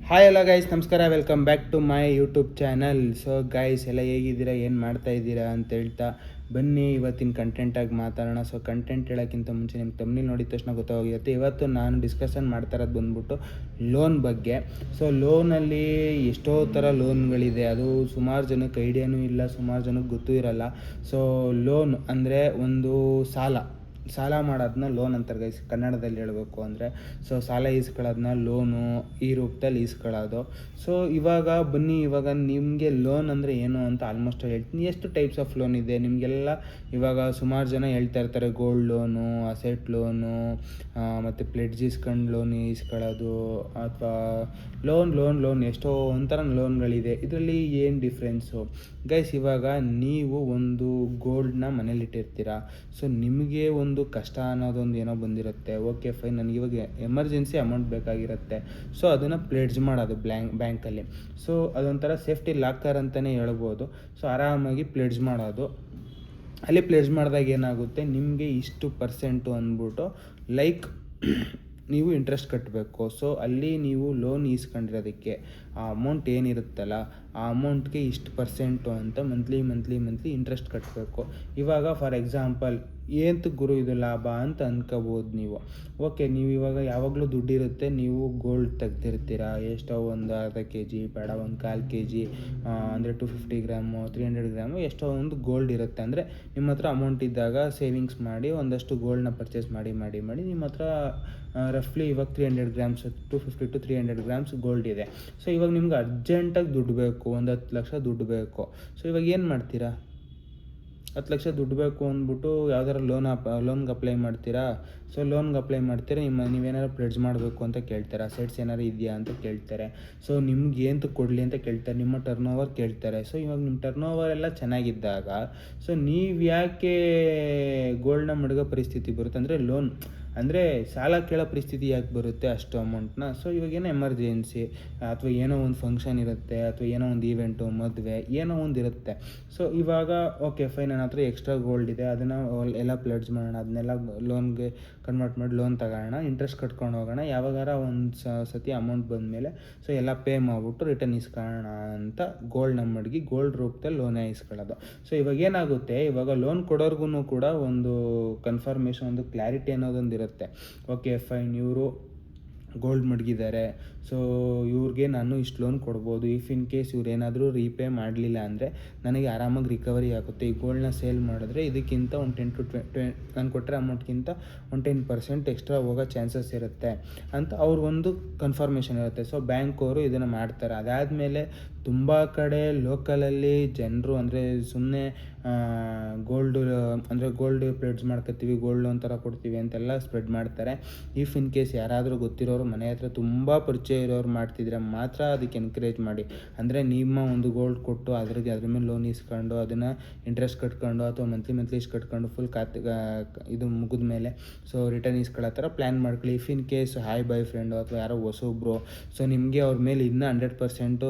Hi ಎಲ್ಲ guys, ನಮಸ್ಕಾರ. Welcome back to my YouTube channel. So guys, ಎಲ್ಲ ಹೇಗಿದ್ದೀರಾ, ಏನು ಮಾಡ್ತಾ ಇದ್ದೀರಾ ಅಂತ ಹೇಳ್ತಾ ಬನ್ನಿ ಇವತ್ತಿನ ಕಂಟೆಂಟಾಗಿ ಮಾತಾಡೋಣ. ಸೊ ಕಂಟೆಂಟ್ ಹೇಳೋಕ್ಕಿಂತ ಮುಂಚೆ ನಿಮ್ಗೆ ತಮ್ಮನೇಲಿ ನೋಡಿದ ತಕ್ಷಣ ಗೊತ್ತಾಗಿರುತ್ತೆ. ಇವತ್ತು ನಾನು ಡಿಸ್ಕಷನ್ ಮಾಡ್ತಾ ಇರೋದು ಬಂದ್ಬಿಟ್ಟು ಲೋನ್ ಬಗ್ಗೆ. ಸೊ ಲೋನಲ್ಲಿ ಎಷ್ಟೋ ಥರ ಲೋನ್ಗಳಿದೆ, ಅದು ಸುಮಾರು ಜನಕ್ಕೆ ಐಡಿಯಾನೂ ಇಲ್ಲ, ಸುಮಾರು ಜನಕ್ಕೆ ಗೊತ್ತೂ ಇರಲ್ಲ. ಸೊ ಲೋನ್ ಅಂದರೆ ಒಂದು ಸಾಲ ಮಾಡೋದನ್ನ ಲೋನ್ ಅಂತಾರೆ ಗೈಸ್, ಕನ್ನಡದಲ್ಲಿ ಹೇಳಬೇಕು ಅಂದರೆ. ಸೊ ಸಾಲ ಈಸ್ಕೊಳ್ಳೋದನ್ನ ಲೋನು ಈ ರೂಪದಲ್ಲಿ ಈಸ್ಕೊಳ್ಳೋದು. ಸೊ ಇವಾಗ ನಿಮಗೆ ಲೋನ್ ಅಂದರೆ ಏನು ಅಂತ ಆಲ್ಮೋಸ್ಟ್ ಹೇಳ್ತೀನಿ. ಎಷ್ಟು ಟೈಪ್ಸ್ ಆಫ್ ಲೋನ್ ಇದೆ ನಿಮಗೆಲ್ಲ ಇವಾಗ ಸುಮಾರು ಜನ ಹೇಳ್ತಾ ಇರ್ತಾರೆ. ಗೋಲ್ಡ್ ಲೋನು, ಅಸೆಟ್ ಲೋನು, ಮತ್ತು ಪ್ಲೆಡ್ಜ್ ಇಸ್ಕೊಂಡು ಲೋನ್ ಈಸ್ಕೊಳ್ಳೋದು, ಅಥವಾ ಲೋನ್ ಎಷ್ಟೋ ಒಂಥರ ಲೋನ್ಗಳಿದೆ. ಇದರಲ್ಲಿ ಏನು ಡಿಫ್ರೆನ್ಸು ಗೈಸ್? ಇವಾಗ ನೀವು ಒಂದು ಗೋಲ್ಡ್ನ ಮನೇಲಿಟ್ಟಿರ್ತೀರ. ಸೊ ನಿಮಗೆ ಒಂದು ಕಷ್ಟ ಅನ್ನೋದೊಂದು ಏನೋ ಬಂದಿರುತ್ತೆ. ಓಕೆ ಫೈನ್, ನನಗೆ ಇವಾಗ ಎಮರ್ಜೆನ್ಸಿ ಅಮೌಂಟ್ ಬೇಕಾಗಿರುತ್ತೆ. ಸೊ ಅದನ್ನು ಪ್ಲೆಡ್ಜ್ ಮಾಡೋದು ಬ್ಯಾಂಕಲ್ಲಿ. ಸೊ ಅದೊಂಥರ ಸೇಫ್ಟಿ ಲಾಕರ್ ಅಂತಲೇ ಹೇಳ್ಬೋದು. ಸೊ ಆರಾಮಾಗಿ ಪ್ಲೆಡ್ಜ್ ಮಾಡೋದು. ಅಲ್ಲಿ ಪ್ಲೆಡ್ಜ್ ಮಾಡಿದಾಗ ಏನಾಗುತ್ತೆ, ನಿಮಗೆ ಇಷ್ಟು ಪರ್ಸೆಂಟು ಅಂದ್ಬಿಟ್ಟು ನೀವು ಇಂಟ್ರೆಸ್ಟ್ ಕಟ್ಟಬೇಕು. ಸೊ ಅಲ್ಲಿ ನೀವು ಲೋನ್ ಈಸ್ಕೊಂಡಿರೋದಕ್ಕೆ ಆ ಅಮೌಂಟ್ ಏನಿರುತ್ತಲ್ಲ, ಆ ಅಮೌಂಟ್ಗೆ ಇಷ್ಟು ಪರ್ಸೆಂಟು ಅಂತ ಮಂತ್ಲಿ ಇಂಟ್ರೆಸ್ಟ್ ಕಟ್ಟಬೇಕು. ಇವಾಗ ಫಾರ್ ಎಕ್ಸಾಂಪಲ್, ಏನು ಗುರು ಇದು ಲಾಭ ಅಂತ ಅಂದ್ಕೋಬೋದು ನೀವು. ಓಕೆ, ನೀವು ಇವಾಗ ಯಾವಾಗಲೂ ದುಡ್ಡಿರುತ್ತೆ, ನೀವು ಗೋಲ್ಡ್ ತೆಗ್ದಿರ್ತೀರ. ಎಷ್ಟೋ ಒಂದು ಅರ್ಧ KG ಬೇಡ, ಒಂದು 1/4 KG, ಅಂದರೆ 250 ಗ್ರಾಮು, 300 ಗ್ರಾಮು, ಎಷ್ಟೋ ಒಂದು ಗೋಲ್ಡ್ ಇರುತ್ತೆ. ಅಂದರೆ ನಿಮ್ಮ ಹತ್ರ ಅಮೌಂಟ್ ಇದ್ದಾಗ ಸೇವಿಂಗ್ಸ್ ಮಾಡಿ ಒಂದಷ್ಟು ಗೋಲ್ಡ್ನ ಪರ್ಚೇಸ್ ಮಾಡಿ ನಿಮ್ಮ ಹತ್ರ ರಫ್ಲಿ ಇವಾಗ 300 ಗ್ರಾಮ್ಸ್, 250 to 300 ಗ್ರಾಮ್ಸ್ ಗೋಲ್ಡ್ ಇದೆ. ಸೊ ಇವಾಗ ನಿಮ್ಗೆ ಅರ್ಜೆಂಟಾಗಿ ದುಡ್ಡು ಬೇಕು, ಒಂದು 10 ಲಕ್ಷ ದುಡ್ಡು ಬೇಕು. ಸೊ ಇವಾಗ ಏನು ಮಾಡ್ತೀರಾ? 10 ಲಕ್ಷ ದುಡ್ಡು ಬೇಕು ಅಂದ್ಬಿಟ್ಟು ಯಾವ್ದಾರು ಲೋನ್ಗೆ ಅಪ್ಲೈ ಮಾಡ್ತೀರಾ. ಸೊ ಲೋನ್ಗೆ ಅಪ್ಲೈ ಮಾಡ್ತೀರಾ, ನೀವೇನಾದ್ರು ಪ್ಲೆಡ್ಜ್ ಮಾಡಬೇಕು ಅಂತ ಕೇಳ್ತಾರೆ. ಅಸೆಟ್ಸ್ ಏನಾರು ಇದೆಯಾ ಅಂತ ಕೇಳ್ತಾರೆ. ಸೊ ನಿಮ್ಗೆ ಏನು ಕೊಡಲಿ ಅಂತ ಕೇಳ್ತಾರೆ, ನಿಮ್ಮ ಟರ್ನ್ ಓವರ್ ಕೇಳ್ತಾರೆ. ಸೊ ಇವಾಗ ನಿಮ್ಮ ಟರ್ನ್ ಓವರ್ ಎಲ್ಲ ಚೆನ್ನಾಗಿದ್ದಾಗ ಸೊ ನೀವು ಯಾಕೆ ಗೋಲ್ಡ್ನ ಮಡಗೋ ಪರಿಸ್ಥಿತಿ ಬರುತ್ತೆ? ಅಂದರೆ ಲೋನ್ ಅಂದರೆ ಸಾಲ ಕೇಳೋ ಪರಿಸ್ಥಿತಿ ಯಾಕೆ ಬರುತ್ತೆ ಅಷ್ಟು ಅಮೌಂಟ್ನ? ಸೊ ಇವಾಗ ಏನೋ ಎಮರ್ಜೆನ್ಸಿ, ಅಥವಾ ಏನೋ ಒಂದು ಫಂಕ್ಷನ್ ಇರುತ್ತೆ, ಅಥವಾ ಏನೋ ಒಂದು ಈವೆಂಟು, ಮದುವೆ, ಏನೋ ಒಂದು ಇರುತ್ತೆ. ಸೊ ಇವಾಗ ಓಕೆ ಫೈನ್, ನನ್ನ ಹತ್ರ ಎಕ್ಸ್ಟ್ರಾ ಗೋಲ್ಡ್ ಇದೆ, ಅದನ್ನು ಎಲ್ಲ ಪ್ಲೆಡ್ಜ್ ಮಾಡೋಣ, ಅದನ್ನೆಲ್ಲ ಲೋನ್ಗೆ ಕನ್ವರ್ಟ್ ಮಾಡಿ ಲೋನ್ ತಗೋಣ, ಇಂಟ್ರೆಸ್ಟ್ ಕಟ್ಕೊಂಡು ಹೋಗೋಣ. ಯಾವಾಗಾರ ಒಂದು ಸತಿ ಅಮೌಂಟ್ ಬಂದಮೇಲೆ ಸೊ ಎಲ್ಲ ಪೇ ಮಾಡಿಬಿಟ್ಟು ರಿಟರ್ನ್ ಇಸ್ಕೊಳ್ಳೋಣ ಅಂತ ಗೋಲ್ಡ್ನ ಮಡಗಿ ಗೋಲ್ಡ್ ರೂಪದಲ್ಲಿ ಲೋನೇ ಇಸ್ಕೊಳ್ಳೋದು. ಸೊ ಇವಾಗ ಏನಾಗುತ್ತೆ, ಇವಾಗ ಲೋನ್ ಕೊಡೋರ್ಗು ಕೂಡ ಒಂದು ಕನ್ಫರ್ಮೇಷನ್, ಒಂದು ಕ್ಲಾರಿಟಿ ಅನ್ನೋದೊಂದು ಇರುತ್ತೆ. ಓಕೆ ಫೈನ್, ಇವರು ಗೋಲ್ಡ್ ಮಡಗಿದ್ದಾರೆ, ಸೊ ಇವ್ರಿಗೆ ನಾನು ಇಷ್ಟು ಲೋನ್ ಕೊಡ್ಬೋದು. ಇಫ್ ಇನ್ ಕೇಸ್ ಇವ್ರು ಏನಾದರೂ ರೀಪೇ ಮಾಡಲಿಲ್ಲ ಅಂದರೆ ನನಗೆ ಆರಾಮಾಗಿ ರಿಕವರಿ ಆಗುತ್ತೆ. ಈ ಗೋಲ್ಡ್ನ ಸೇಲ್ ಮಾಡಿದ್ರೆ ಇದಕ್ಕಿಂತ ಒಂದು 10 to 20 ನಾನು ಕೊಟ್ಟರೆ ಅಮೌಂಟ್ಗಿಂತ ಒಂದು 10% ಎಕ್ಸ್ಟ್ರಾ ಹೋಗೋ ಚಾನ್ಸಸ್ ಇರುತ್ತೆ ಅಂತ ಅವ್ರಿಗೊಂದು ಕನ್ಫರ್ಮೇಷನ್ ಇರುತ್ತೆ. ಸೊ ಬ್ಯಾಂಕ್ ಅವರು ಇದನ್ನು ಮಾಡ್ತಾರೆ. ಅದಾದಮೇಲೆ ತುಂಬ ಕಡೆ ಲೋಕಲಲ್ಲಿ ಜನರು ಅಂದರೆ ಸುಮ್ಮನೆ ಗೋಲ್ಡ್ ಪ್ಲೆಡ್ಜ್ ಮಾಡ್ಕೊತೀವಿ, ಗೋಲ್ಡ್ ಲೋನ್ ಥರ ಕೊಡ್ತೀವಿ ಅಂತೆಲ್ಲ ಸ್ಪ್ರೆಡ್ ಮಾಡ್ತಾರೆ. ಇಫ್ ಇನ್ ಕೇಸ್ ಯಾರಾದರೂ ಗೊತ್ತಿರೋರು, ಮನೆ ಹತ್ರ ತುಂಬ ಪರಿಚಯ ಇರೋರು ಮಾಡ್ತಿದ್ರೆ ಮಾತ್ರ ಅದಕ್ಕೆ ಎನ್ಕರೇಜ್ ಮಾಡಿ. ಅಂದರೆ ನಿಮ್ಮ ಒಂದು ಗೋಲ್ಡ್ ಕೊಟ್ಟು ಅದ್ರ ಮೇಲೆ ಲೋನ್ ಇಸ್ಕೊಂಡು ಅದನ್ನು ಇಂಟ್ರೆಸ್ಟ್ ಕಟ್ಕೊಂಡು, ಅಥವಾ ಮಂತ್ಲಿ ಇಷ್ಟು ಕಟ್ಕೊಂಡು ಫುಲ್ ಇದು ಮುಗಿದ ಮೇಲೆ ಸೊ ರಿಟರ್ನ್ ಇಸ್ಕೊಳ್ಳೋ ಥರ ಪ್ಲ್ಯಾನ್ ಮಾಡ್ಕೊಳ್ಳಿ. If in case hi bye friend ಅಥವಾ ಯಾರೋ ಹೊಸೊಬ್ರು, ಸೊ ನಿಮಗೆ ಅವ್ರ ಮೇಲೆ ಇನ್ನೂ 100%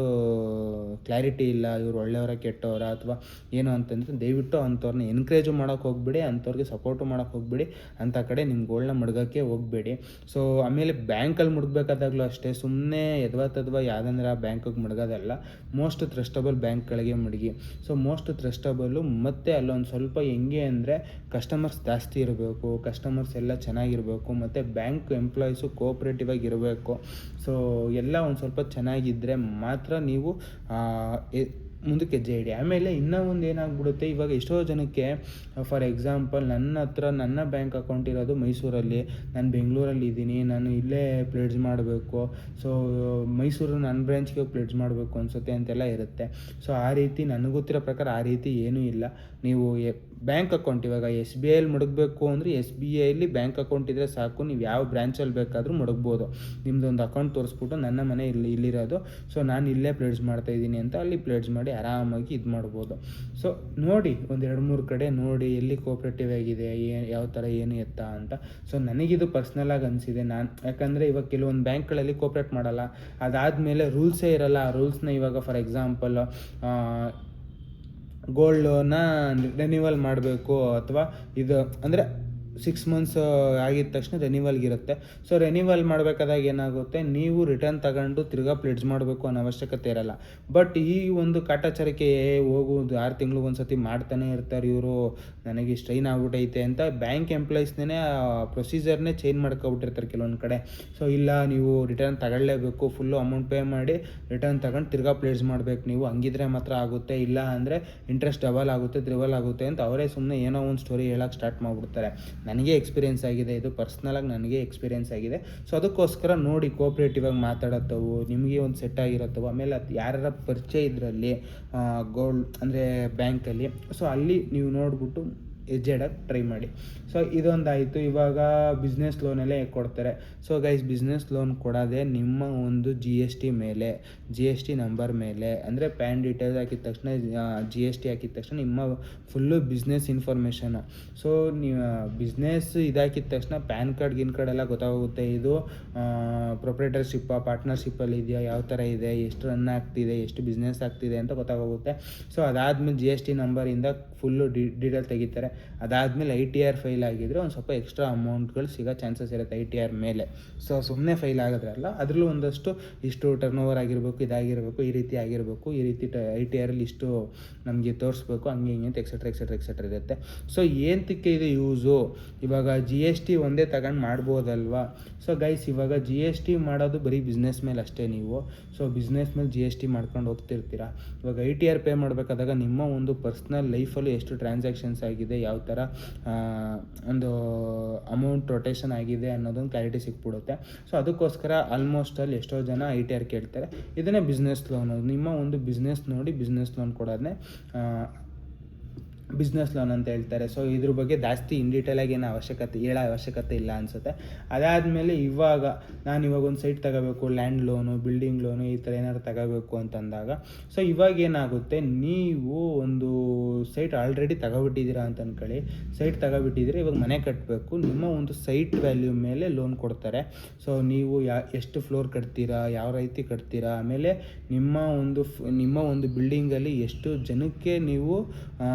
ಕ್ಲಾರಿಟಿ ಇಲ್ಲ, ಇವ್ರು ಒಳ್ಳೆಯವರ ಕೆಟ್ಟವರ ಅಥವಾ ಏನು ಅಂತಂದರೆ ದಯವಿಟ್ಟು ಅಂಥವ್ರನ್ನ ಎನ್ಕರೇಜು ಮಾಡೋಕ್ಕೆ ಹೋಗ್ಬೇಡಿ, ಅಂಥವ್ರಿಗೆ ಸಪೋರ್ಟು ಮಾಡೋಕ್ಕೆ ಹೋಗ್ಬೇಡಿ, ಅಂಥ ಕಡೆ ನಿಮ್ಮ ಗೋಲ್ಡ್ನ ಮಡ್ಗೋಕ್ಕೆ ಹೋಗಬೇಡಿ. ಸೊ ಆಮೇಲೆ ಬ್ಯಾಂಕಲ್ಲಿ ಮುಡ್ಬೇಕಾದಾಗಲೂ ಅಷ್ಟೇ, ಸುಮ್ಮನೆ ಎದ್ವಾ ಯಾವುದಂದ್ರೆ ಆ ಬ್ಯಾಂಕಿಗೆ ಮಡಗೋದಲ್ಲ. ಮೋಸ್ಟ್ ಟ್ರಸ್ಟಬಲ್ ಬ್ಯಾಂಕ್ಗಳಿಗೆ ಮಡಗಿ. ಸೊ ಮೋಸ್ಟ್ ಟ್ರಸ್ಟಬಲ್ಲು, ಮತ್ತು ಅಲ್ಲೊಂದು ಸ್ವಲ್ಪ ಹೆಂಗೆ ಅಂದರೆ ಕಸ್ಟಮರ್ಸ್ ಜಾಸ್ತಿ ಇರಬೇಕು, ಕಸ್ಟಮರ್ಸ್ ಎಲ್ಲ ಚೆನ್ನಾಗಿರಬೇಕು, ಮತ್ತು ಬ್ಯಾಂಕ್ ಎಂಪ್ಲಾಯೀಸು ಕೋಆಪ್ರೇಟಿವ್ ಆಗಿ ಇರಬೇಕು. ಸೊ ಎಲ್ಲ ಒಂದು ಸ್ವಲ್ಪ ಚೆನ್ನಾಗಿದ್ದರೆ ಮಾತ್ರ ನೀವು ಮುಂದಕ್ಕೆ ಹೆಜ್ಜೆ ಇಡಿ. ಆಮೇಲೆ ಇನ್ನೂ ಒಂದು ಏನಾಗ್ಬಿಡುತ್ತೆ, ಇವಾಗ ಎಷ್ಟೋ ಜನಕ್ಕೆ ಫಾರ್ ಎಕ್ಸಾಂಪಲ್ ನನ್ನ ಬ್ಯಾಂಕ್ ಅಕೌಂಟ್ ಇರೋದು ಮೈಸೂರಲ್ಲಿ, ನಾನು ಬೆಂಗಳೂರಲ್ಲಿ ಇದ್ದೀನಿ, ನಾನು ಇಲ್ಲೇ ಪ್ಲೆಡ್ಜ್ ಮಾಡಬೇಕು, ಸೊ ಮೈಸೂರು ನನ್ನ ಬ್ರಾಂಚ್ಗೆ ಪ್ಲೆಡ್ಜ್ ಮಾಡಬೇಕು ಅನಿಸುತ್ತೆ ಅಂತೆಲ್ಲ ಇರುತ್ತೆ. ಸೊ ಆ ರೀತಿ ನನಗೆ ಗೊತ್ತಿರೋ ಪ್ರಕಾರ ಆ ರೀತಿ ಏನೂ ಇಲ್ಲ. ನೀವು ಬ್ಯಾಂಕ್ ಅಕೌಂಟ್ ಇವಾಗ SBIಯಲ್ಲಿ ಮಡಗಬೇಕು ಅಂದರೆ SBIಯಲ್ಲಿ ಬ್ಯಾಂಕ್ ಅಕೌಂಟ್ ಇದ್ದರೆ ಸಾಕು, ನೀವು ಯಾವ ಬ್ರಾಂಚಲ್ಲಿ ಬೇಕಾದರೂ ಮಡಗ್ಬೋದು. ನಿಮ್ಮದೊಂದು ಅಕೌಂಟ್ ತೋರಿಸ್ಬಿಟ್ಟು ನನ್ನ ಮನೆ ಇಲ್ಲಿರೋದು, ಸೊ ನಾನು ಇಲ್ಲೇ ಪ್ಲೆಡ್ಜ್ ಮಾಡ್ತಾಯಿದ್ದೀನಿ ಅಂತ ಅಲ್ಲಿ ಪ್ಲೆಡ್ಜ್ ಮಾಡಿ ಆರಾಮಾಗಿ ಇದು ಮಾಡ್ಬೋದು. ಸೊ ನೋಡಿ, ಒಂದು 2-3 ಕಡೆ ನೋಡಿ ಎಲ್ಲಿ ಕೋಆಪ್ರೇಟಿವ್ ಆಗಿದೆ, ಯಾವ ಥರ ಏನು ಎತ್ತ ಅಂತ. ಸೊ ನನಗಿದು ಪರ್ಸ್ನಲಾಗಿ ಅನಿಸಿದೆ. ಯಾಕಂದರೆ ಇವಾಗ ಕೆಲವೊಂದು ಬ್ಯಾಂಕ್ಗಳಲ್ಲಿ ಕೋಆಪ್ರೇಟ್ ಮಾಡಲ್ಲ, ಅದಾದಮೇಲೆ ರೂಲ್ಸೇ ಇರಲ್ಲ. ಆ ರೂಲ್ಸ್ನ ಇವಾಗ ಫಾರ್ ಎಕ್ಸಾಂಪಲ್ ಗೋಲ್ಡ್ ಲೋನ್ನ ರಿನ್ಯೂವಲ್ ಮಾಡಬೇಕು, ಅಥವಾ ಇದು ಅಂದರೆ 6 ಮಂತ್ಸ್ ಆಗಿದ ತಕ್ಷಣ ರೆನ್ಯೂವಲ್ಗಿರುತ್ತೆ. ಸೊ ರೆನ್ಯೂವಲ್ ಮಾಡಬೇಕಾದಾಗ ಏನಾಗುತ್ತೆ, ನೀವು ರಿಟರ್ನ್ ತಗೊಂಡು ತಿರ್ಗಾ ಪ್ಲೆಡ್ಜ್ ಮಾಡಬೇಕು ಅನ್ನೋ ಅವಶ್ಯಕತೆ ಇರಲ್ಲ. ಬಟ್ ಈ ಒಂದು ಕಾಟಾಚಾರಕ್ಕೆ ಹೋಗುವುದು 6 ತಿಂಗ್ಳಿಗೆ ಒಂದು ಸತಿ ಮಾಡ್ತಾನೆ ಇರ್ತಾರೆ ಇವರು, ನನಗೆ ಸ್ಟ್ರೈನ್ ಆಗ್ಬಿಟ್ಟೈತೆ ಅಂತ ಬ್ಯಾಂಕ್ ಎಂಪ್ಲಾಯೀಸ್ನೇ ಪ್ರೊಸೀಜರ್ನೇ ಚೇಂಜ್ ಮಾಡ್ಕೊಬಿಟ್ಟಿರ್ತಾರೆ ಕೆಲವೊಂದು ಕಡೆ. ಸೊ ಇಲ್ಲ, ನೀವು ರಿಟರ್ನ್ ತಗೊಳ್ಳೇಬೇಕು, ಫುಲ್ಲು ಅಮೌಂಟ್ ಪೇ ಮಾಡಿ ರಿಟರ್ನ್ ತಗೊಂಡು ತಿರ್ಗಾ ಪ್ಲೆಡ್ಜ್ ಮಾಡಬೇಕು ನೀವು, ಹಂಗಿದ್ರೆ ಮಾತ್ರ ಆಗುತ್ತೆ, ಇಲ್ಲ ಅಂದರೆ ಇಂಟ್ರೆಸ್ಟ್ ಡಬಲ್ ಆಗುತ್ತೆ, ತ್ರಿಬಲ್ ಆಗುತ್ತೆ ಅಂತ ಅವರೇ ಸುಮ್ಮನೆ ಏನೋ ಒಂದು ಸ್ಟೋರಿ ಹೇಳೋಕ್ಕೆ ಸ್ಟಾರ್ಟ್ ಮಾಡಿಬಿಡ್ತಾರೆ. ನನಗೆ ಎಕ್ಸ್ಪೀರಿಯೆನ್ಸ್ ಆಗಿದೆ, ಇದು ಪರ್ಸ್ನಲಾಗಿ ನನಗೆ ಎಕ್ಸ್ಪೀರಿಯೆನ್ಸ್ ಆಗಿದೆ. ಸೊ ಅದಕ್ಕೋಸ್ಕರ ನೋಡಿ ಕೋಆಪ್ರೇಟಿವಾಗಿ ಮಾತಾಡತ್ತವು, ನಿಮಗೆ ಒಂದು ಸೆಟ್ ಆಗಿರತ್ತವು. ಆಮೇಲೆ ಅದು ಯಾರ ಪರಿಚಯ ಇದರಲ್ಲಿ ಗೋಲ್ಡ್ ಅಂದರೆ ಬ್ಯಾಂಕಲ್ಲಿ, ಸೊ ಅಲ್ಲಿ ನೀವು ನೋಡಿಬಿಟ್ಟು ಹೆಜ್ಜೆಡಕ್ಕೆ ಟ್ರೈ ಮಾಡಿ. ಸೊ ಇದೊಂದಾಯಿತು. ಇವಾಗ ಬಿಸ್ನೆಸ್ ಲೋನೆಲ್ಲ ಕೊಡ್ತಾರೆ. ಸೊ ಗೈಸ್, ಬಿಸ್ನೆಸ್ ಲೋನ್ ಕೊಡೋದೇ ನಿಮ್ಮ ಒಂದು GST ಮೇಲೆ, GST ನಂಬರ್ ಮೇಲೆ, ಅಂದರೆ ಪ್ಯಾನ್ ಡೀಟೇಲ್ಸ್ ಹಾಕಿದ ತಕ್ಷಣ GST ಹಾಕಿದ ತಕ್ಷಣ ನಿಮ್ಮ ಫುಲ್ಲು ಬಿಸ್ನೆಸ್ ಇನ್ಫಾರ್ಮೇಷನು. ಸೊ ನೀವು ಬಿಸ್ನೆಸ್ ಇದಾಕಿದ ತಕ್ಷಣ ಪ್ಯಾನ್ ಕಾರ್ಡ್ ಎಲ್ಲ ಗೊತ್ತಾಗುತ್ತೆ. ಇದು ಪ್ರೊಪ್ರೈಟರ್ಶಿಪ್ಪಾ ಪಾರ್ಟ್ನರ್ಶಿಪ್ಪಲ್ಲಿ ಇದೆಯಾ, ಯಾವ ಥರ ಇದೆ, ಎಷ್ಟು ರನ್ ಆಗ್ತಿದೆ, ಎಷ್ಟು ಬಿಸ್ನೆಸ್ ಆಗ್ತಿದೆ ಅಂತ ಗೊತ್ತಾಗೋಗುತ್ತೆ. ಸೊ ಅದಾದಮೇಲೆ GST ನಂಬರಿಂದ ಫುಲ್ಲು ಡೀಟೇಲ್ ತೆಗಿತಾರೆ. ಅದಾದಮೇಲೆ ITR ಫೈಲ್ ಆಗಿದ್ರೆ ಒಂದು ಸ್ವಲ್ಪ ಎಕ್ಸ್ಟ್ರಾ ಅಮೌಂಟ್ಗಳು ಸಿಗೋ ಚಾನ್ಸಸ್ ಇರುತ್ತೆ ITR ಮೇಲೆ. ಸೊ ಸುಮ್ಮನೆ ಫೈಲ್ ಆಗಿದ್ರಲ್ಲ, ಅದರಲ್ಲೂ ಒಂದಷ್ಟು ಇಷ್ಟು ಟರ್ನ್ ಓವರ್ ಆಗಿರಬೇಕು, ಇದಾಗಿರಬೇಕು, ಈ ರೀತಿ ಆಗಿರಬೇಕು, ಈ ರೀತಿ ITRಲ್ಲಿ ಇಷ್ಟು ನಮಗೆ ತೋರಿಸ್ಬೇಕು, ಹಂಗೆ ಹಿಂಗೆ ಅಂತ ಎಕ್ಸೆಟ್ರಾ ಇರುತ್ತೆ. ಸೊ ಏನಕ್ಕೆ ಇದು ಯೂಸು, ಇವಾಗ GST ಒಂದೇ ತಗೊಂಡು ಮಾಡ್ಬೋದಲ್ವಾ? ಸೊ ಗೈಸ್, ಇವಾಗ GST ಮಾಡೋದು ಬರೀ ಬಿಸ್ನೆಸ್ ಮೇಲೆ ಅಷ್ಟೇ ನೀವು. ಸೊ ಬಿಸ್ನೆಸ್ ಮೇಲೆ GST ಮಾಡ್ಕೊಂಡು ಹೋಗ್ತಿರ್ತೀರ. ಇವಾಗ ITR ಪೇ ಮಾಡಬೇಕಾದಾಗ ನಿಮ್ಮ ಒಂದು ಪರ್ಸ್ನಲ್ ಲೈಫಲ್ಲಿ ಎಷ್ಟು ಟ್ರಾನ್ಸಾಕ್ಷನ್ಸ್ ಆಗಿದೆ, ಯಾವ ಥರ ಒಂದು ಅಮೌಂಟ್ ರೊಟೇಷನ್ ಆಗಿದೆ ಅನ್ನೋದೊಂದು ಕ್ಲಾರಿಟಿ ಸಿಕ್ಬಿಡುತ್ತೆ. ಸೊ ಅದಕ್ಕೋಸ್ಕರ ಆಲ್ಮೋಸ್ಟ್ ಅಲ್ಲಿ ಎಷ್ಟೋ ಜನ ITR ಕೇಳ್ತಾರೆ. ಇದನ್ನೇ ಬಿಸ್ನೆಸ್ ಲೋನು, ನಿಮ್ಮ ಒಂದು ಬಿಸ್ನೆಸ್ ನೋಡಿ ಬಿಸ್ನೆಸ್ ಲೋನ್ ಕೊಡೋದನ್ನೇ ಬಿಸ್ನೆಸ್ ಲೋನ್ ಅಂತ ಹೇಳ್ತಾರೆ. ಸೊ ಇದ್ರ ಬಗ್ಗೆ ಜಾಸ್ತಿ ಇನ್ ಡೀಟೇಲಾಗಿ ಹೇಳೋ ಅವಶ್ಯಕತೆ ಇಲ್ಲ ಅನಿಸುತ್ತೆ. ಅದಾದಮೇಲೆ ಇವಾಗ ಒಂದು ಸೈಟ್ ತಗೋಬೇಕು, ಲ್ಯಾಂಡ್ ಲೋನು, ಬಿಲ್ಡಿಂಗ್ ಲೋನು, ಈ ಥರ ಏನಾದ್ರು ತಗೋಬೇಕು ಅಂತಂದಾಗ, ಸೊ ಇವಾಗ ಏನಾಗುತ್ತೆ, ನೀವು ಒಂದು ಸೈಟ್ ಆಲ್ರೆಡಿ ತಗೋಬಿಟ್ಟಿದ್ದೀರಾ ಅಂತ ಅಂದ್ಕೊಳ್ಳಿ. ಸೈಟ್ ತಗೋಬಿಟ್ಟಿದ್ರೆ ಇವಾಗ ಮನೆ ಕಟ್ಟಬೇಕು, ನಿಮ್ಮ ಒಂದು ಸೈಟ್ ವ್ಯಾಲ್ಯೂ ಮೇಲೆ ಲೋನ್ ಕೊಡ್ತಾರೆ. ಸೊ ನೀವು ಎಷ್ಟು ಫ್ಲೋರ್ ಕಟ್ತೀರಾ, ಯಾವ ರೀತಿ ಕಟ್ತೀರಾ, ಆಮೇಲೆ ನಿಮ್ಮ ಒಂದು ಬಿಲ್ಡಿಂಗಲ್ಲಿ ಎಷ್ಟು ಜನಕ್ಕೆ ನೀವು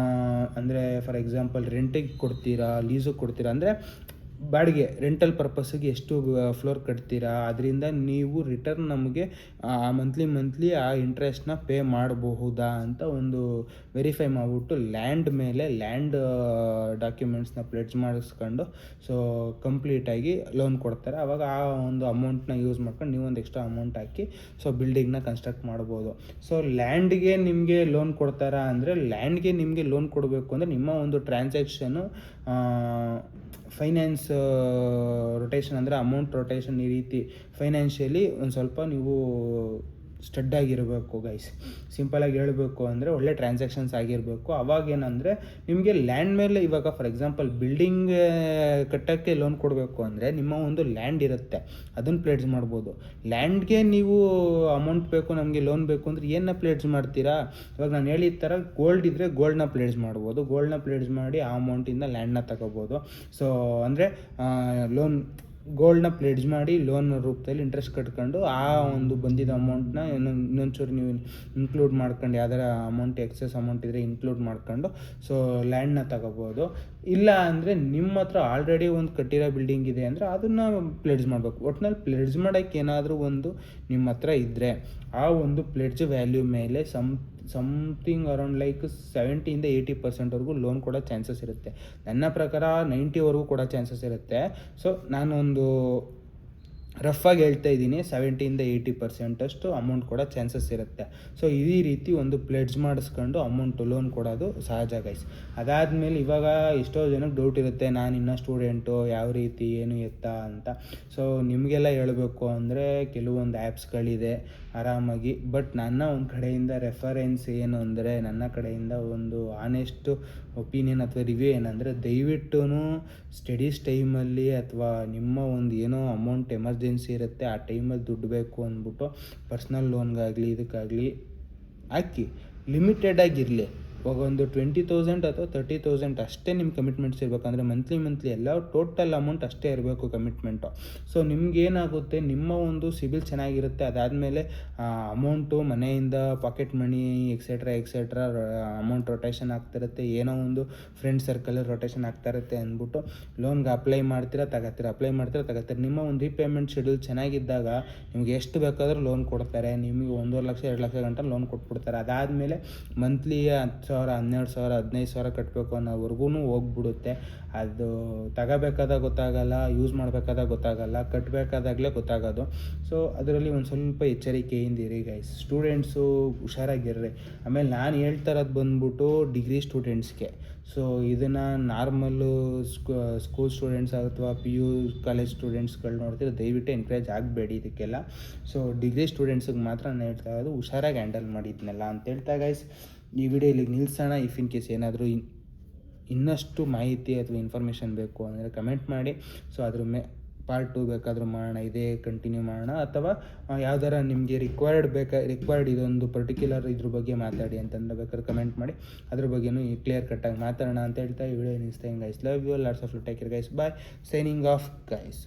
ಅಂದರೆ ಫಾರ್ ಎಕ್ಸಾಂಪಲ್ ರೆಂಟಿಗೆ ಕೊಡ್ತೀರಾ, ಲೀಸಿಗೆ ಕೊಡ್ತೀರಾ, ಅಂದರೆ ಬಾಡಿಗೆ ರೆಂಟಲ್ ಪರ್ಪಸ್ಸಿಗೆ ಎಷ್ಟು ಫ್ಲೋರ್ ಕಟ್ತೀರಾ, ಅದರಿಂದ ನೀವು ರಿಟರ್ನ್ ನಮಗೆ ಮಂತ್ಲಿ ಆ ಇಂಟ್ರೆಸ್ಟ್ನ ಪೇ ಮಾಡಬಹುದಾ ಅಂತ ಒಂದು ವೆರಿಫೈ ಮಾಡಿಬಿಟ್ಟು ಲ್ಯಾಂಡ್ ಡಾಕ್ಯುಮೆಂಟ್ಸ್ನ ಪ್ಲೆಡ್ಜ್ ಮಾಡಿಸ್ಕೊಂಡು ಸೊ ಕಂಪ್ಲೀಟಾಗಿ ಲೋನ್ ಕೊಡ್ತಾರೆ. ಆವಾಗ ಆ ಒಂದು ಅಮೌಂಟ್ನ ಯೂಸ್ ಮಾಡ್ಕೊಂಡು ನೀವು ಒಂದು ಎಕ್ಸ್ಟ್ರಾ ಅಮೌಂಟ್ ಹಾಕಿ ಸೊ ಬಿಲ್ಡಿಂಗ್ನ ಕನ್ಸ್ಟ್ರಕ್ಟ್ ಮಾಡ್ಬೋದು. ಸೊ ಲ್ಯಾಂಡ್ಗೆ ನಿಮಗೆ ಲೋನ್ ಕೊಡ್ತಾರಾ ಅಂದರೆ, ಲ್ಯಾಂಡ್ಗೆ ನಿಮಗೆ ಲೋನ್ ಕೊಡಬೇಕು ಅಂದರೆ ನಿಮ್ಮ ಒಂದು ಟ್ರಾನ್ಸಾಕ್ಷನು ಫೈನಾನ್ಸ್ ರೊಟೇಷನ್ ಅಂದರೆ ಅಮೌಂಟ್ ರೊಟೇಷನ್, ಈ ರೀತಿ ಫೈನಾನ್ಷಿಯಲಿ ಒಂದು ಸ್ವಲ್ಪ ನೀವು ಸ್ಟಡ್ ಆಗಿರಬೇಕು ಗೈಸ್. ಸಿಂಪಲಾಗಿ ಹೇಳಬೇಕು ಅಂದರೆ ಒಳ್ಳೆ ಟ್ರಾನ್ಸಾಕ್ಷನ್ಸ್ ಆಗಿರಬೇಕು. ಅವಾಗೇನಂದರೆ ನಿಮಗೆ ಲ್ಯಾಂಡ್ ಮೇಲೆ, ಇವಾಗ ಫಾರ್ ಎಕ್ಸಾಂಪಲ್ ಬಿಲ್ಡಿಂಗ್ ಕಟ್ಟೋಕ್ಕೆ ಲೋನ್ ಕೊಡಬೇಕು ಅಂದರೆ ನಿಮ್ಮ ಒಂದು ಲ್ಯಾಂಡ್ ಇರುತ್ತೆ, ಅದನ್ನು ಪ್ಲೇಡ್ಜ್ ಮಾಡ್ಬೋದು. ಲ್ಯಾಂಡ್ಗೆ ನೀವು ಅಮೌಂಟ್ ಬೇಕು, ನಮಗೆ ಲೋನ್ ಬೇಕು ಅಂದರೆ ಏನನ್ನ ಪ್ಲೇಡ್ಜ್ ಮಾಡ್ತೀರಾ? ಇವಾಗ ನಾನು ಹೇಳಿದ ಥರ ಗೋಲ್ಡ್ ಇದ್ದರೆ ಗೋಲ್ಡ್ನ ಪ್ಲೇಡ್ಜ್ ಮಾಡ್ಬೋದು. ಗೋಲ್ಡ್ನ ಪ್ಲೇಡ್ಜ್ ಮಾಡಿ ಆ ಅಮೌಂಟಿಂದ ಲ್ಯಾಂಡ್ನ ತಗೋಬೋದು. ಸೊ ಅಂದರೆ ಗೋಲ್ಡ್ನ ಪ್ಲೆಡ್ಜ್ ಮಾಡಿ ಲೋನ್ ರೂಪದಲ್ಲಿ ಇಂಟ್ರೆಸ್ಟ್ ಕಟ್ಕೊಂಡು ಆ ಒಂದು ಬಂದಿದ್ದ ಅಮೌಂಟ್ನ ಇನ್ನೊಂಚೂರು ನೀವು ಇನ್ಕ್ಲೂಡ್ ಮಾಡ್ಕೊಂಡು, ಯಾವ್ದಾರ ಅಮೌಂಟ್ ಎಕ್ಸೆಸ್ ಅಮೌಂಟ್ ಇದ್ದರೆ ಇನ್ಕ್ಲೂಡ್ ಮಾಡ್ಕೊಂಡು ಸೊ ಲ್ಯಾಂಡ್ನ ತಗೋಬೋದು. ಇಲ್ಲ ಅಂದರೆ ನಿಮ್ಮ ಹತ್ರ ಆಲ್ರೆಡಿ ಒಂದು ಕಟ್ಟಿರೋ ಬಿಲ್ಡಿಂಗ್ ಇದೆ ಅಂದರೆ ಅದನ್ನು ಪ್ಲೆಡ್ಜ್ ಮಾಡಬೇಕು. ಒಟ್ಟಿನಲ್ಲಿ ಪ್ಲೆಡ್ಜ್ ಮಾಡೋಕ್ಕೆ ಏನಾದರೂ ಒಂದು ನಿಮ್ಮ ಹತ್ರ ಇದ್ದರೆ ಆ ಒಂದು ಪ್ಲೆಡ್ಜ್ ವ್ಯಾಲ್ಯೂ ಮೇಲೆ ಸಮಥಿಂಗ್ ಅರೌಂಡ್ ಲೈಕ್ 70-80% ಲೋನ್ ಕೊಡೋ ಚಾನ್ಸಸ್ ಇರುತ್ತೆ. ನನ್ನ ಪ್ರಕಾರ 90% ಕೊಡೋ ಚಾನ್ಸಸ್ ಇರುತ್ತೆ. ಸೊ ನಾನೊಂದು ರಫಾಗಿ ಹೇಳ್ತಾ ಇದ್ದೀನಿ, 70-80% ಅಮೌಂಟ್ ಕೊಡೋ ಚಾನ್ಸಸ್ ಇರುತ್ತೆ. ಸೊ ಈ ರೀತಿ ಒಂದು ಪ್ಲೆಡ್ಜ್ ಮಾಡಿಸ್ಕೊಂಡು ಲೋನ್ ಕೊಡೋದು ಸಹಜ ಗೈಸ್. ಅದಾದಮೇಲೆ ಇವಾಗ ಎಷ್ಟೋ ಜನಕ್ಕೆ ಡೌಟ್ ಇರುತ್ತೆ, ನಾನು ಇನ್ನೂ ಸ್ಟೂಡೆಂಟು, ಯಾವ ರೀತಿ ಏನು ಎತ್ತ ಅಂತ. ಸೊ ನಿಮಗೆಲ್ಲ ಹೇಳಬೇಕು ಅಂದರೆ ಕೆಲವೊಂದು ಆ್ಯಪ್ಸ್ಗಳಿದೆ ಆರಾಮಾಗಿ. ಬಟ್ ನನ್ನ ಒಂದು ಕಡೆಯಿಂದ ರೆಫರೆನ್ಸ್ ಏನು ಅಂದರೆ, ನನ್ನ ಕಡೆಯಿಂದ ಒಂದು ಆನೆಸ್ಟ್ ಒಪಿನಿಯನ್ ಅಥವಾ ರಿವ್ಯೂ ಏನಂದರೆ, ದಯವಿಟ್ಟು ಸ್ಟಡೀಸ್ ಟೈಮಲ್ಲಿ ಅಥವಾ ನಿಮ್ಮ ಒಂದು ಏನೋ ಅಮೌಂಟ್ ಎಮರ್ಜೆನ್ಸಿ ಇರುತ್ತೆ, ಆ ಟೈಮಲ್ಲಿ ದುಡ್ಡು ಬೇಕು ಅಂದ್ಬಿಟ್ಟು ಪರ್ಸ್ನಲ್ ಲೋನ್ಗಾಗಲಿ ಇದಕ್ಕಾಗಲಿ ಹಾಕಿ ಲಿಮಿಟೆಡಾಗಿರಲಿ. ಒಂದು 20,000 ಅಥವಾ 30,000 ಅಷ್ಟೇ ನಿಮ್ಮ ಕಮಿಟ್ಮೆಂಟ್ಸ್ ಇರಬೇಕಂದ್ರೆ ಮಂತ್ಲಿ ಎಲ್ಲ ಟೋಟಲ್ ಅಮೌಂಟ್ ಅಷ್ಟೇ ಇರಬೇಕು ಕಮಿಟ್ಮೆಂಟು. ಸೊ ನಿಮ್ಗೇನಾಗುತ್ತೆ, ನಿಮ್ಮ ಒಂದು ಸಿಬಿಲ್ ಚೆನ್ನಾಗಿರುತ್ತೆ, ಅದಾದಮೇಲೆ ಅಮೌಂಟು ಮನೆಯಿಂದ pocket money etcetera amount rotation ಆಗ್ತಿರುತ್ತೆ, ಏನೋ ಒಂದು ಫ್ರೆಂಡ್ ಸರ್ಕಲಲ್ಲಿ ರೊಟೇಷನ್ ಆಗ್ತಾ ಇರುತ್ತೆ ಅಂದ್ಬಿಟ್ಟು ಲೋನ್ಗೆ ಅಪ್ಲೈ ಮಾಡ್ತೀರಾ ತಗೋತೀರಾ. ನಿಮ್ಮ ಒಂದು ರೀಪೇಮೆಂಟ್ ಶೆಡ್ಯೂಲ್ ಚೆನ್ನಾಗಿದ್ದಾಗ ನಿಮ್ಗೆ ಎಷ್ಟು ಬೇಕಾದರೂ ಲೋನ್ ಕೊಡ್ತಾರೆ. ನಿಮಗೆ 1.5 ಲಕ್ಷ 2 ಲಕ್ಷ ಗಂಟ ಲೋನ್ ಕೊಟ್ಬಿಡ್ತಾರೆ. ಅದಾದಮೇಲೆ ಮಂತ್ಲಿ 10,000 12,000 15,000 ಕಟ್ಟಬೇಕು ಅನ್ನೋವರೆಗೂ ಹೋಗ್ಬಿಡುತ್ತೆ. ಅದು ತಗೋಬೇಕಾದಾಗ ಗೊತ್ತಾಗಲ್ಲ, ಯೂಸ್ ಮಾಡಬೇಕಾದಾಗ ಗೊತ್ತಾಗಲ್ಲ, ಕಟ್ಟಬೇಕಾದಾಗಲೇ ಗೊತ್ತಾಗೋದು. ಸೊ ಅದರಲ್ಲಿ ಒಂದು ಸ್ವಲ್ಪ ಎಚ್ಚರಿಕೆಯಿಂದಿರಿ ಗೈಸ್. ಸ್ಟೂಡೆಂಟ್ಸು ಹುಷಾರಾಗಿರ್ರಿ. ಆಮೇಲೆ ನಾನು ಹೇಳ್ತಾ ಇರೋದು ಬಂದ್ಬಿಟ್ಟು ಡಿಗ್ರಿ ಸ್ಟೂಡೆಂಟ್ಸ್ಗೆ. ಸೊ ಇದನ್ನು ನಾರ್ಮಲ್ಲು ಸ್ಕೂಲ್ ಸ್ಟೂಡೆಂಟ್ಸ್ ಅಥವಾ PU ಕಾಲೇಜ್ ಸ್ಟೂಡೆಂಟ್ಸ್ಗಳು ನೋಡ್ತೀರ, ದಯವಿಟ್ಟು ಎನ್ಕರೇಜ್ ಆಗಬೇಡಿ ಇದಕ್ಕೆಲ್ಲ. ಸೊ ಡಿಗ್ರಿ ಸ್ಟೂಡೆಂಟ್ಸಿಗೆ ಮಾತ್ರ ನಾನು ಹೇಳ್ತಾ ಇರೋದು, ಹುಷಾರಾಗಿ ಹ್ಯಾಂಡಲ್ ಮಾಡಿದ್ನಲ್ಲ ಅಂತ ಹೇಳ್ತಾ ಗೈಸ್ ಈ ವಿಡಿಯೋ ಇಲ್ಲಿಗೆ ನಿಲ್ಲಿಸೋಣ. ಇಫ್ ಇನ್ ಕೇಸ್ ಏನಾದರೂ ಇನ್ನಷ್ಟು ಮಾಹಿತಿ ಅಥವಾ ಇನ್ಫಾರ್ಮೇಷನ್ ಬೇಕು ಅಂದರೆ ಕಮೆಂಟ್ ಮಾಡಿ. ಸೊ ಅದ್ರ ಪಾರ್ಟ್ 2 ಬೇಕಾದರೂ ಮಾಡೋಣ, ಇದೇ ಕಂಟಿನ್ಯೂ ಮಾಡೋಣ, ಅಥವಾ ಯಾವ್ದಾರ ನಿಮಗೆ ರಿಕ್ವೈರ್ಡ್ ಇದೊಂದು ಪರ್ಟಿಕ್ಯುಲರ್ ಇದ್ರ ಬಗ್ಗೆ ಮಾತಾಡಿ ಅಂತಂದ್ರೆ ಬೇಕಾದ್ರೆ ಕಮೆಂಟ್ ಮಾಡಿ, ಅದ್ರ ಬಗ್ಗೆನೂ ಕ್ಲಿಯರ್ ಕಟ್ಟಾಗಿ ಮಾತಾಡೋಣ ಅಂತ ಹೇಳ್ತಾ ಈ ವಿಡಿಯೋ ನಿಲ್ಲಿಸ್ತಾ. Guys love you, lots of take care guys, bye, signing off guys.